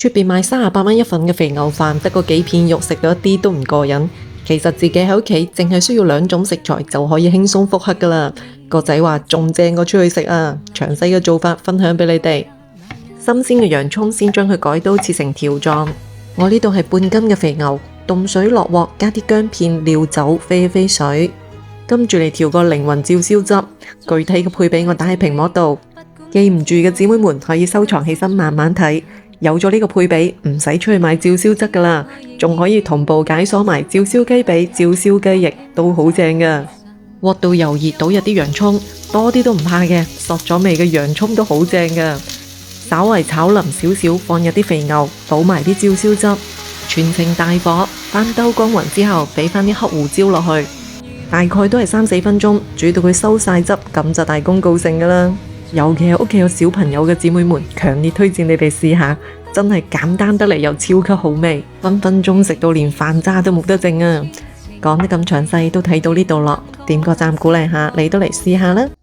出邊賣38蚊一份嘅肥牛飯，得個幾片肉，食到一啲都唔過癮。其實自己喺屋企淨係需要2種食材就可以輕鬆復刻噶啦。個仔話仲正過出去食啊！詳細嘅做法分享俾你哋。新鮮嘅洋蔥先將佢改刀切成條狀。我呢度係半斤嘅肥牛，凍水落鑊，加啲薑片、料酒、飛一飛水，跟住嚟調個靈魂照燒汁。具體嘅配比我打喺屏幕度，記唔住嘅姊妹們可以收藏起身慢慢睇。有咗呢個配比，唔使出去買照燒汁噶啦，仲可以同步解鎖埋照燒雞髀、照燒雞翼，都好正噶。鑊到油熱，倒入啲洋蔥，多啲都唔怕嘅，索咗味嘅洋蔥都好正噶。稍為炒腍少少，放入啲肥牛，倒埋啲照燒汁，全程大火翻兜均勻之後，俾翻啲黑胡椒落去，大概都係3-4分鐘，煮到佢收晒汁，咁就大功告成噶啦。尤其係屋企有小朋友嘅姊妹們，強烈推薦你哋試下，真係簡單得嚟又超級好味，分分鐘食到連飯渣都冇得剩啊！講得咁詳細都睇到呢度咯，點個讚鼓勵下，你都嚟試下啦〜